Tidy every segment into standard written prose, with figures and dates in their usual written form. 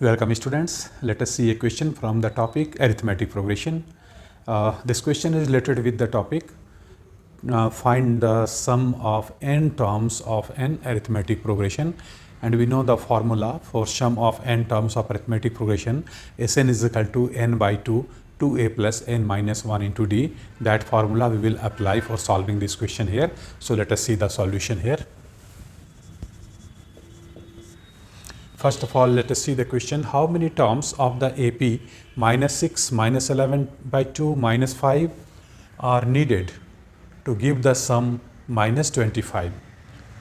Welcome students. Let us see a question from the topic arithmetic progression. This question is related with the topic find the sum of n terms of an arithmetic progression, and we know the formula for sum of n terms of arithmetic progression. Sn is equal to n by 2 2a plus n minus 1 into d. That formula we will apply for solving this question here. So let us see the solution here. First of all, let us see the question. How many terms of the AP minus 6, minus 11 by 2, minus 5 are needed to give the sum minus 25?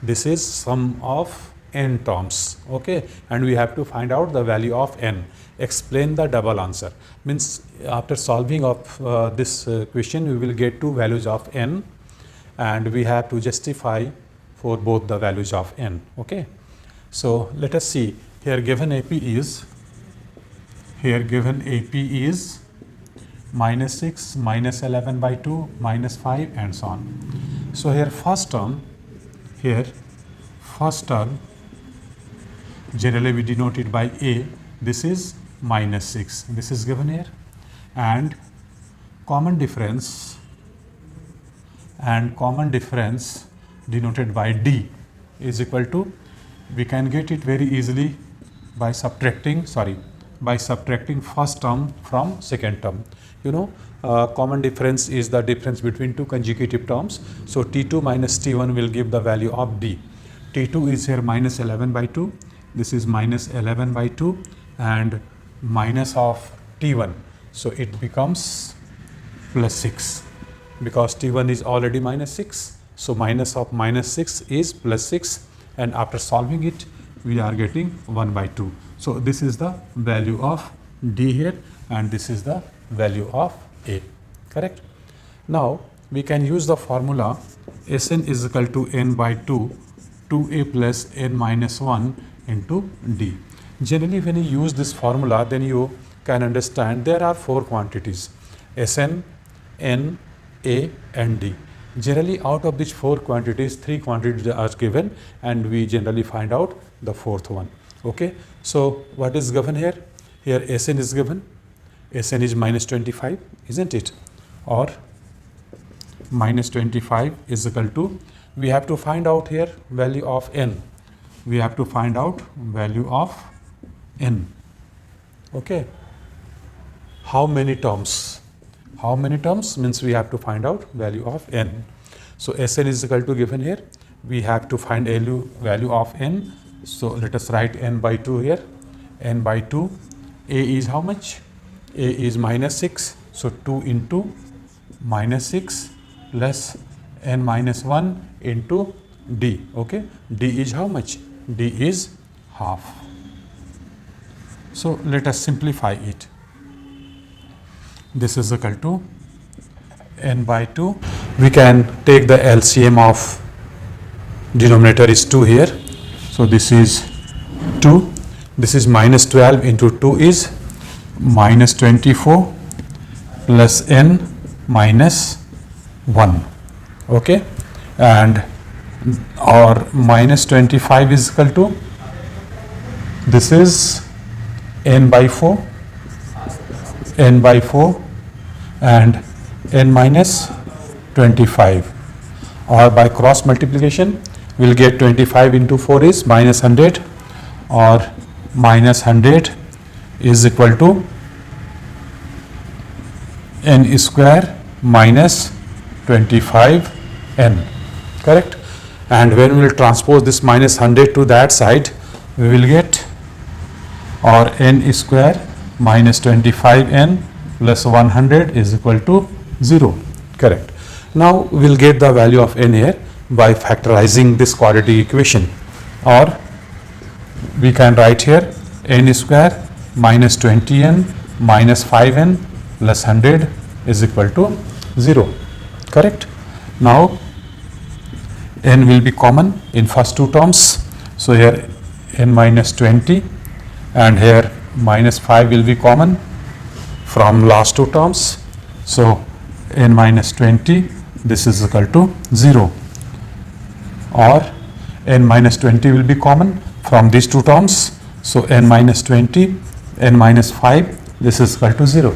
This is sum of n terms, okay? And we have to find out the value of n. Explain the double answer. Means after solving of this question, we will get two values of n, and we have to justify for both the values of n, okay? So let us see. Here given AP is minus 6, minus 11 by 2, minus 5 and so on. So here first term, generally we denote it by A. This is minus 6. This is given here, and common difference denoted by D is equal to, we can get it very easily by subtracting first term from second term. You know, common difference is the difference between two consecutive terms. So T2 minus T1 will give the value of D. T2 is here minus 11 by 2. This is minus 11 by 2 and minus of T1. So it becomes plus 6 because T1 is already minus 6. So minus of minus 6 is plus 6. And after solving it, we are getting 1 by 2. So this is the value of D here, and this is the value of A, correct? Now we can use the formula Sn is equal to n by 2, 2a plus n minus 1 into D. Generally when you use this formula, then you can understand there are four quantities: Sn, n, A and D. Generally out of these four quantities, three quantities are given, and we generally find out the fourth one, okay? So what is given here? Here Sn is given. Sn is minus 25, isn't it? Or minus 25 is equal to, we have to find out here value of n. We have to find out value of n, okay? How many terms? How many terms means we have to find out value of n. So Sn is equal to given here. We have to find value of n. So let us write n by 2 here. N by 2. A is how much? A is minus 6. So 2 into minus 6 plus n minus 1 into D. Okay. D is how much? D is half. So let us simplify it. This is equal to n by 2. We can take the LCM of denominator is 2 here. So this is 2. This is minus 12 into 2 is minus 24 plus n minus 1. Okay. And or minus 25 is equal to, this is n by 4. N by 4 and n minus 25, or by cross multiplication we will get 25 into 4 is minus 100, or minus 100 is equal to n square minus 25n, correct? And when we will transpose this minus 100 to that side, we will get, or n square minus 25n plus 100 is equal to 0, correct? Now we will get the value of n here by factorizing this quadratic equation, or we can write here n square minus 20n minus 5n plus 100 is equal to 0, correct? Now n will be common in first two terms. So here n minus 20 and here minus 5 will be common from last two terms. So n minus 20, this is equal to 0, or n minus 20 will be common from these two terms. So n minus 20 n minus 5, this is equal to 0.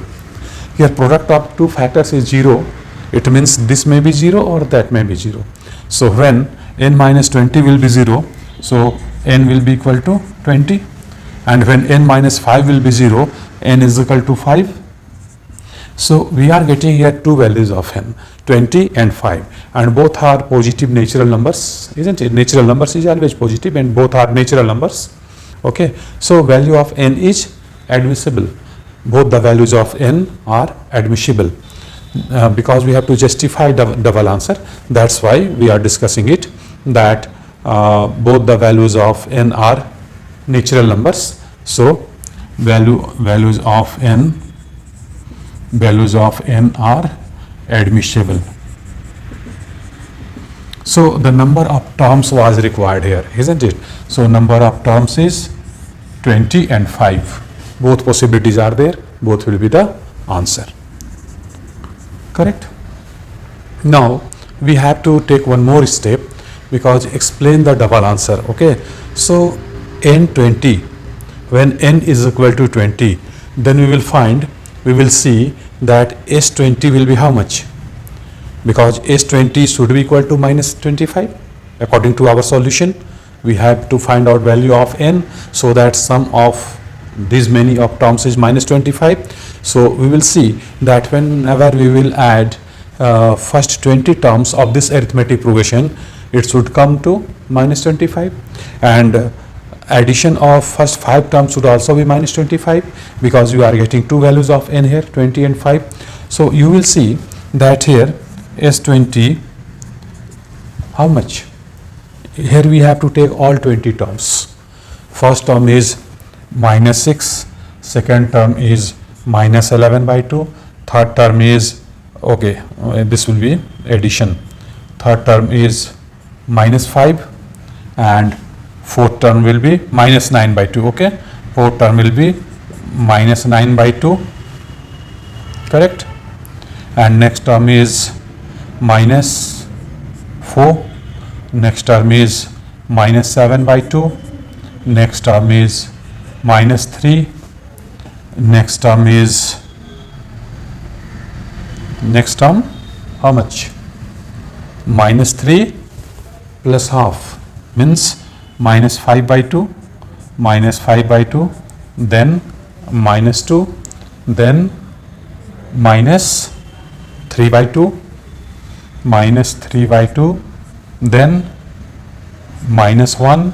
Here product of two factors is 0. It means this may be 0 or that may be 0. So when n minus 20 will be 0, so n will be equal to 20, and when n minus 5 will be 0, n is equal to 5. So we are getting here two values of n, 20 and 5, and both are positive natural numbers, isn't it? Natural numbers is always positive and both are natural numbers. Okay, so value of n is admissible. Both the values of n are admissible. Because we have to justify the double answer, that's why we are discussing it, that both the values of n are natural numbers. So values of n are admissible. So the number of terms was required here, isn't it? So number of terms is 20 and 5. Both possibilities are there, both will be the answer. Correct? Now we have to take one more step, because explain the double answer. Okay, so n20, when n is equal to 20, then we will see that s20 will be how much? Because s20 should be equal to minus 25. According to our solution, we have to find out value of n, so that sum of these many of terms is minus 25. So we will see that whenever we will add first 20 terms of this arithmetic progression, it should come to minus 25, and addition of first 5 terms should also be minus 25, because you are getting two values of n here, 20 and 5. So you will see that here s20, how much? Here we have to take all 20 terms. First term is minus 6, second term is minus 11 by 2, third term is, okay, this will be addition, third term is minus 5, and fourth term will be minus 9 by 2. Okay, fourth term will be minus 9 by 2, correct, and next term is minus 4, next term is minus 7 by 2, next term is minus 3, next term is, next term how much? Minus 3 plus half means minus 5 by 2, minus 5 by 2, then minus 2, then minus 3 by 2, minus 3 by 2, then minus 1,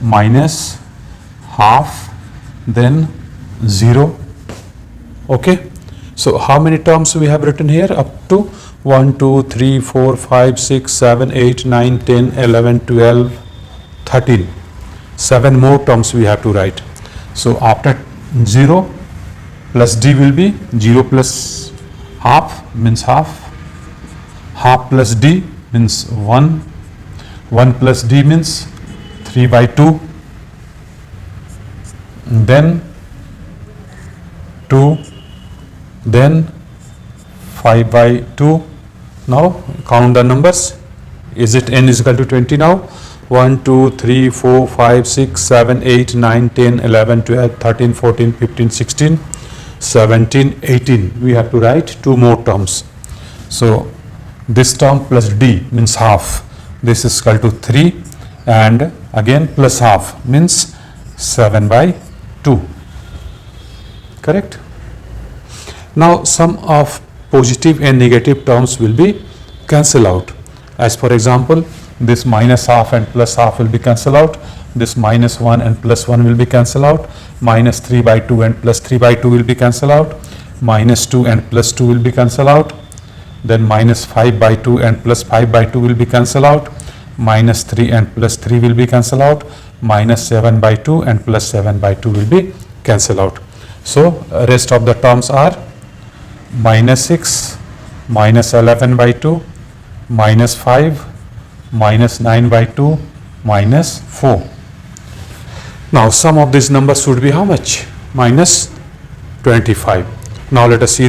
minus half, then 0. Okay, so how many terms we have written here? Up to 1, 2, 3, 4, 5, 6, 7, 8, 9, 10, 11, 12, 13. 7 more terms we have to write. So after 0 plus d will be 0 plus half means half, half plus d means 1, 1 plus d means 3 by 2, then 2, then 5 by 2. Now count the numbers. Is it n is equal to 20 now? 1, 2, 3, 4, 5, 6, 7, 8, 9, 10, 11, 12, 13, 14, 15, 16, 17, 18. We have to write 2 more terms. So this term plus d means half. This is equal to 3, and again plus half means 7 by 2. Correct? Now sum of positive and negative terms will be cancelled out. As for example, this minus half and plus half will be cancelled out. This minus 1 and plus 1 will be cancelled out. Minus 3 by 2 and plus 3 by 2 will be cancelled out. Minus 2 and plus 2 will be cancelled out. Then minus 5 by 2 and plus 5 by 2 will be cancelled out. Minus 3 and plus 3 will be cancelled out. Minus 7 by 2 and plus 7 by 2 will be cancelled out. So rest of the terms are minus 6, minus 11 by 2, minus 5, minus 9 by 2, minus 4. Now sum of these numbers should be how much? Minus 25. Now let us see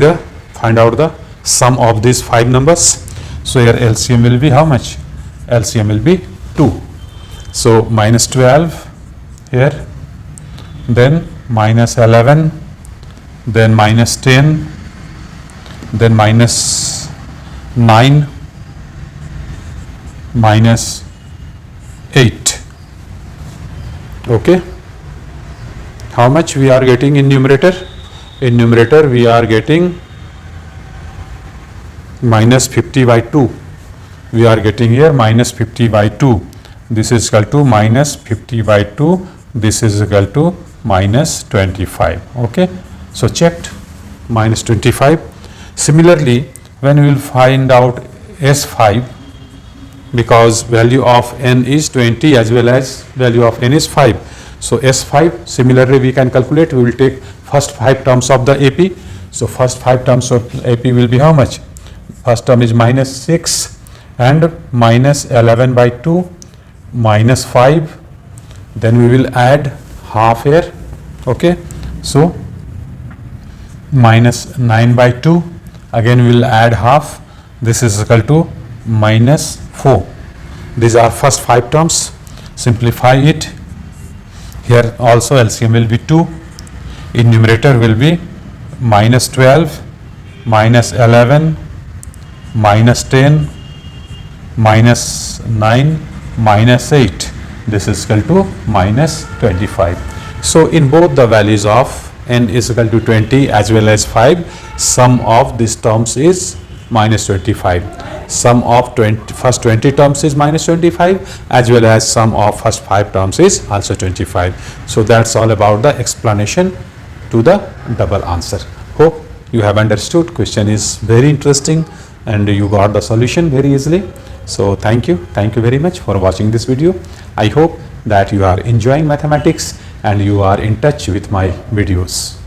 find out the sum of these 5 numbers. So here LCM will be how much? LCM will be 2. So minus 12 here, then minus 11, then minus 10, then minus 9, minus 8. Okay. How much we are getting in numerator? In numerator we are getting minus 50 by 2. We are getting here minus 50 by 2. This is equal to minus 50 by 2. This is equal to minus 25. Okay. So checked, minus 25. Similarly, when we will find out S5, because value of n is 20 as well as value of n is 5. So S5, similarly we can calculate. We will take first 5 terms of the AP. So first 5 terms of AP will be how much? First term is minus 6 and minus 11 by 2, minus 5. Then we will add half here. Okay. So minus 9 by 2. Again we will add half. This is equal to minus 4. These are first 5 terms. Simplify it. Here also LCM will be 2. In numerator will be minus 12, minus 11, minus 10, minus 9, minus 8. This is equal to minus 25. So in both the values of n is equal to 20 as well as 5, sum of these terms is minus 25. Sum of first 20 terms is minus 25 as well as sum of first 5 terms is also 25. So that's all about the explanation to the double answer. Hope you have understood. Question is very interesting and you got the solution very easily. So thank you very much for watching this video. I hope that you are enjoying mathematics and you are in touch with my videos.